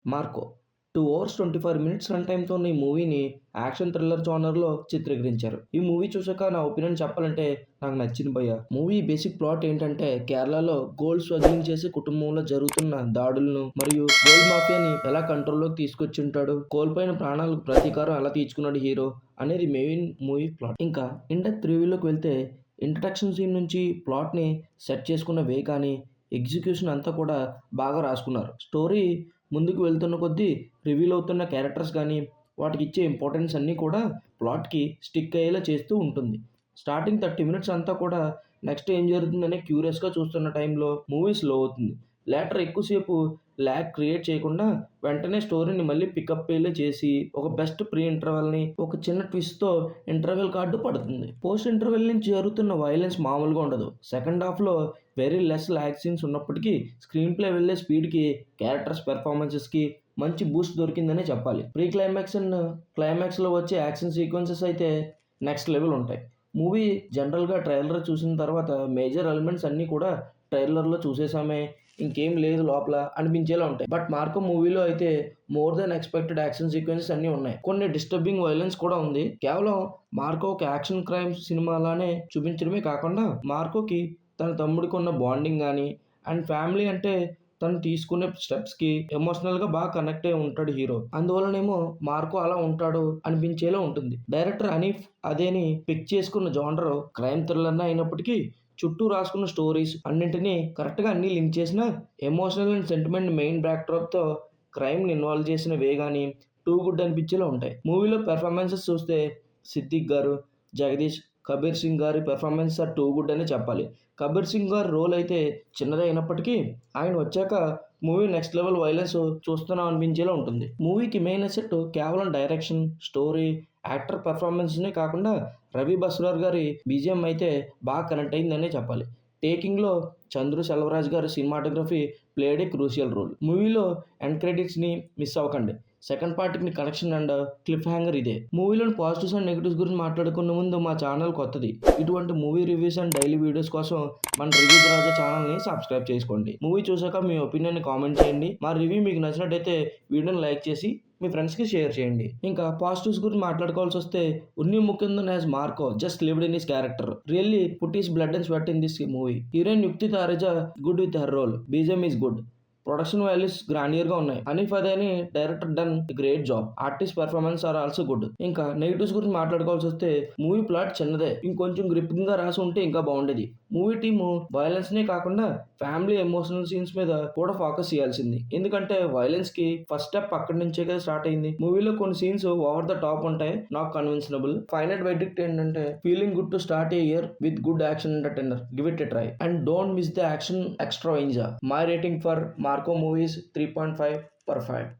Marco 2 hours 24 minutes run టైమ్‌తో ఉన్న ఈ మూవీని యాక్షన్ థ్రిల్లర్ జోనర్‌లో చిత్రీకరించారు. ఈ మూవీ చూసాక నా ఒపీనియన్ చెప్పాలంటే నాకు నచ్చింది భయ్యా. మూవీ బేసిక్ ప్లాట్ ఏంటంటే కేరళలో గోల్డ్ స్మగ్లింగ్ చేసే కుటుంబంలో జరుగుతున్న దాడులను మరియు గోల్డ్ మాఫియాని ఎలా కంట్రోల్‌లోకి తీసుకొచ్చుంటాడు, కోల్పోయిన ప్రాణాలకు ప్రతీకారం ఎలా తీర్చుకున్నాడు హీరో అనేది మెయిన్ మూవీ ప్లాట్. ఇంకా ఇన్ డెప్త్ రివ్యూలోకి వెళ్తే ఇంట్రడక్షన్ సీన్ నుంచి ప్లాట్‌ని సెట్ చేసుకున్న వే కానీ, ఎగ్జిక్యూషన్ అంతా కూడా బాగా రాసుకున్నారు. స్టోరీ ముందుకు వెళ్తున్న కొద్దీ రివీల్ అవుతున్న క్యారెక్టర్స్ కానీ, వాటికి ఇచ్చే ఇంపార్టెన్స్ అన్నీ కూడా ప్లాట్‌కి స్టిక్ అయ్యేలా చేస్తూ ఉంటుంది. స్టార్టింగ్ 30 మినిట్స్ అంతా కూడా నెక్స్ట్ ఏం జరుగుతుందని క్యూరియస్‌గా చూస్తున్న టైంలో మూవీ స్లో అవుతుంది. లేటర్ ఎక్కువసేపు ల్యాగ్ క్రియేట్ చేయకుండా వెంటనే స్టోరీని మళ్ళీ పికప్ అయ్యేలా చేసి ఒక బెస్ట్ ప్రీ ఇంటర్వెల్‌ని ఒక చిన్న ట్విస్ట్‌తో ఇంటర్వెల్ కార్డు పడుతుంది. పోస్ట్ ఇంటర్వెల్ నుంచి జరుగుతున్న వయలెన్స్ మామూలుగా ఉండదు. సెకండ్ హాఫ్‌లో వెరీ లెస్ ల్యాగ్ సీన్స్ ఉన్నప్పటికీ స్క్రీన్ ప్లే వెళ్ళే స్పీడ్‌కి, క్యారెక్టర్స్ పెర్ఫార్మెన్సెస్‌కి మంచి బూస్ట్ దొరికిందనే చెప్పాలి. ప్రీ క్లైమాక్స్ అండ్ క్లైమాక్స్‌లో వచ్చే యాక్షన్ సీక్వెన్సెస్ అయితే నెక్స్ట్ లెవెల్ ఉంటాయి. మూవీ జనరల్‌గా ట్రైలర్ చూసిన తర్వాత మేజర్ ఎలిమెంట్స్ అన్నీ కూడా ట్రైలర్‌లో చూసేసామే, ఇంకేం లేదు లోపల అనిపించేలా ఉంటాయి. బట్ మార్కో మూవీలో అయితే more than expected action sequences అన్నీ ఉన్నాయి. కొన్ని డిస్టర్బింగ్ వయలెన్స్ కూడా ఉంది. కేవలం మార్కో ఒక యాక్షన్ క్రైమ్ సినిమాలానే చూపించడమే కాకుండా మార్కోకి తన తమ్ముడికి ఉన్న బాండింగ్ గానీ, అండ్ ఫ్యామిలీ అంటే తను తీసుకునే స్టెప్స్‌కి ఎమోషనల్‌గా బాగా కనెక్ట్ అయ్యి ఉంటాడు హీరో. అందువల్లనేమో మార్కో అలా ఉంటాడు అనిపించేలా ఉంటుంది. డైరెక్టర్ హనీఫ్ అదేని పిక్ చేసుకున్న జానర్ క్రైమ్ థ్రిల్లర్‌నే అయినప్పటికీ చుట్టూ రాసుకున్న స్టోరీస్ అన్నింటినీ కరెక్ట్‌గా అన్నీ లింక్ చేసిన ఎమోషనల్ అండ్ సెంటిమెంట్ మెయిన్ బ్యాక్‌డ్రాప్‌తో క్రైమ్‌ని ఇన్వాల్వ్ చేసిన వే గానీ టూ గుడ్ అనిపించేలా ఉంటాయి. మూవీలో పెర్ఫార్మెన్సెస్ చూస్తే సిద్దిక్ గారు, జగదీష్, కబీర్ సింగ్ గారి పెర్ఫార్మెన్స్ ఆర్ టూ గుడ్ అనే చెప్పాలి. కబీర్ సింగ్ గారి రోల్ అయితే చిన్నదే అయినప్పటికీ ఆయన వచ్చాక మూవీ నెక్స్ట్ లెవెల్ వయలెన్స్ చూస్తున్నాం అనిపించేలా ఉంటుంది. మూవీకి మెయిన్ అసెట్ కేవలం డైరెక్షన్, స్టోరీ, యాక్టర్ పెర్ఫార్మెన్స్‌నే కాకుండా రవి బస్రూర్ గారి బీజీఎం అయితే బాగా కనెక్ట్ అయిందనే చెప్పాలి. టేకింగ్‌లో చంద్రు సెల్వరాజ్ గారి cinematography played a crucial role. మూవీలో ఎండ్ క్రెడిట్స్‌ని మిస్ అవ్వకండి. సెకండ్ పార్ట్‌కి కనెక్షన్ అండ్ క్లిఫ్ హ్యాంగర్ ఇదే. మూవీలోని పాజిటివ్స్ అండ్ నెగెటివ్స్ గురించి మాట్లాడుకునే ముందు మా ఛానల్ కొత్తది. ఇటువంటి movie reviews and daily videos కోసం మన రివ్యూస్ రాజా ఛానల్‌ని సబ్స్క్రైబ్ చేసుకోండి. మూవీ చూసాక మీ ఒపీనియన్‌ని కామెంట్ చేయండి. మా రివ్యూ మీకు నచ్చినట్టయితే వీడియోని లైక్ చేసి మీ ఫ్రెండ్స్‌కి షేర్ చేయండి. ఇంకా పాజిటివ్స్ గురించి మాట్లాడుకోవాల్సి వస్తే Unni Mukundan as Marco just lived in his character. Really put his blood and sweat in this movie. Heroine Yukti Thareja good with her role. BGM is good. Production values గ్రాండియర్‌గా ఉన్నాయి. Haneef Adeni director done great job. Artist performance are also good. ఇంకా negatives గురించి మాట్లాడుకోవాల్సి వస్తే movie plot చిన్నదే. ఇంకొంచెం గ్రిప్పింగ్‌గా రాసి ఉంటే ఇంకా బాగుండేది. మూవీ టీము వయలెన్స్‌నే కాకుండా ఫ్యామిలీ ఎమోషనల్ సీన్స్ మీద కూడా ఫోకస్ చేయాల్సింది. ఎందుకంటే వయలెన్స్‌కి ఫస్ట్ స్టెప్ అక్కడి నుంచే కదా స్టార్ట్ అయింది. మూవీలో కొన్ని సీన్స్ ఓవర్ ద టాప్ ఉంటాయి. Not convincible. ఫైనల్ వెర్డిక్ట్ ఏంటంటే feeling good to start a year with good action entertainer. Give it a try and don't miss the action extravaganza. My rating for Marco movie is 3.5/5.